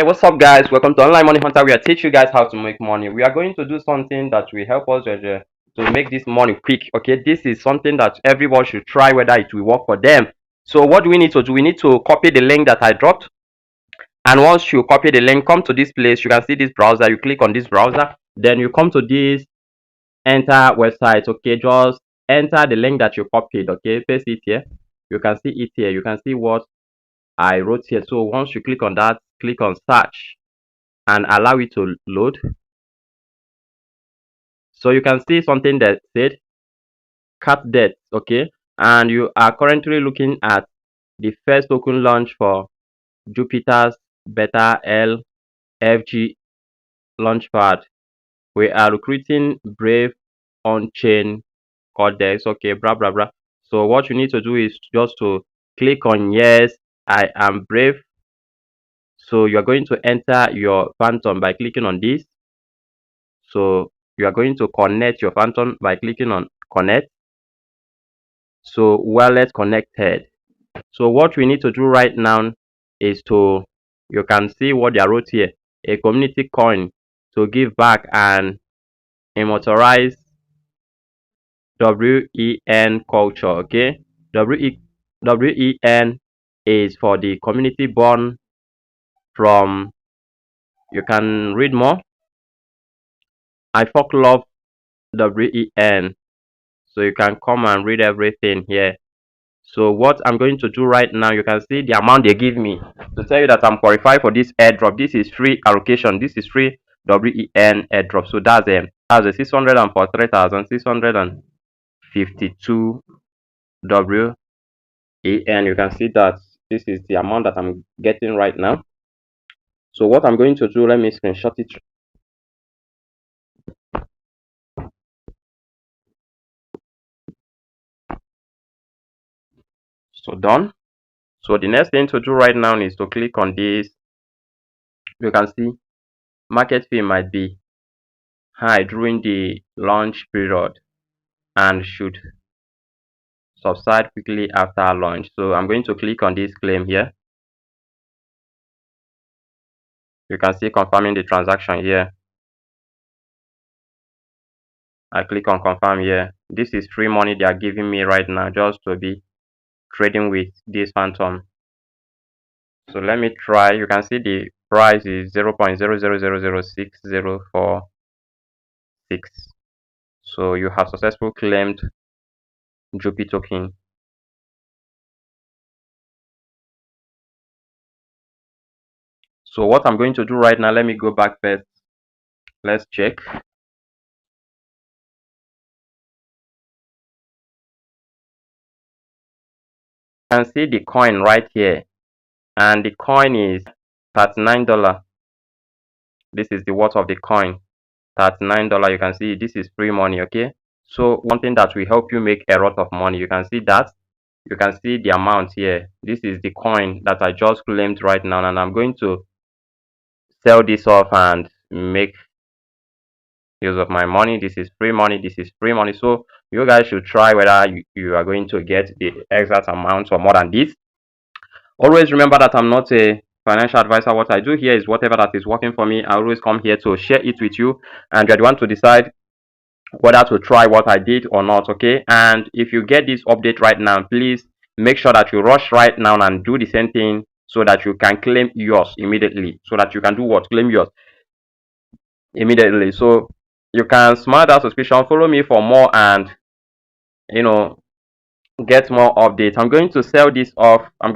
Hey, what's up, guys? Welcome to Online Money Hunter. We are teach you guys how to make money. We are going to do something that will help us to make this money quick. Okay, this is something that everyone should try, whether it will work for them. So, what do we need to do? We need to copy the link that I dropped, and once you copy the link, come to this place. You can see this browser. You click on this browser, then you come to this enter website. Okay, just enter the link that you copied. Okay, paste it here. You can see it here. You can see what I wrote here. So once you click on that, click on search and allow it to load. So you can see something that said cat debt. Okay, and you are currently looking at the first token launch for Jupiter's Beta LFG Launchpad. We are recruiting brave on-chain codex. Okay, blah blah blah. So what you need to do is just to click on yes, I am brave. So you are going to enter your phantom by clicking on this. So you are going to connect your phantom by clicking on connect. So wallet connected. So what we need to do right now is to, you can see what they wrote here, a community coin to give back and immortalize WEN culture. Okay, WEN is for the community born from, you can read more. I fuck love WEN. So you can come and read everything here. So what I'm going to do right now, you can see the amount they give me to tell you that I'm qualified for this airdrop. This is free allocation. This is free WEN airdrop. So that's a 643,652 WEN. You can see that this is the amount that I'm getting right now. So what I'm going to do, let me screenshot it. So done. So the next thing to do right now is to click on this. You can see market fee might be high during the launch period and should subside quickly after launch. So I'm going to click on this claim here. You can see confirming the transaction here. I click on confirm here. This is free money they are giving me right now just to be trading with this phantom. So let me try. You can see the price is 0.0006046. So you have successfully claimed Jupi token. So what I'm going to do right now, let me go back first. Let's check. You can see the coin right here, and the coin is $39. This is the worth of the coin, $39. You can see this is free money. Okay, so one thing that will help you make a lot of money, you can see that. You can see the amount here. This is the coin that I just claimed right now, and I'm going to sell this off and make use of my money. This is free money. This is free money. So you guys should try whether you are going to get the exact amount or more than this. Always remember that I'm not a financial advisor. What I do here is whatever that is working for me. I always come here to share it with you, and you're the one to decide whether to try what I did or not. Okay, and if you get this update right now, please make sure that you rush right now and do the same thing so that you can claim yours immediately. So that you can do what? Claim yours immediately. So you can smart that subscription, follow me for more, and get more updates. I'm going to sell this off. But I'm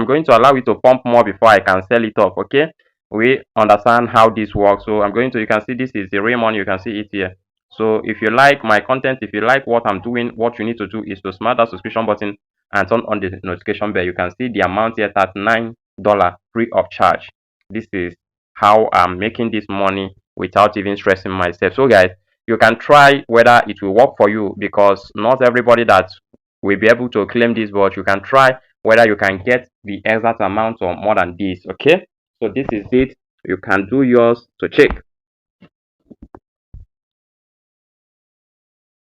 going to allow it to pump more before I can sell it off. Okay, we understand how this works. So you can see this is the real money. You can see it here. So if you like my content, if you like what I'm doing, what you need to do is to smart that subscription button and turn on the notification bell. You can see the amount here, $39 free of charge. This is how I'm making this money without even stressing myself. So guys, you can try whether it will work for you, because not everybody that will be able to claim this, but you can try whether you can get the exact amount or more than this. Okay, so this is it. You can do yours to check.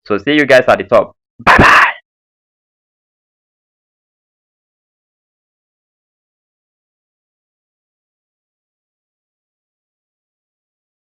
So see you guys at the top. Bye bye.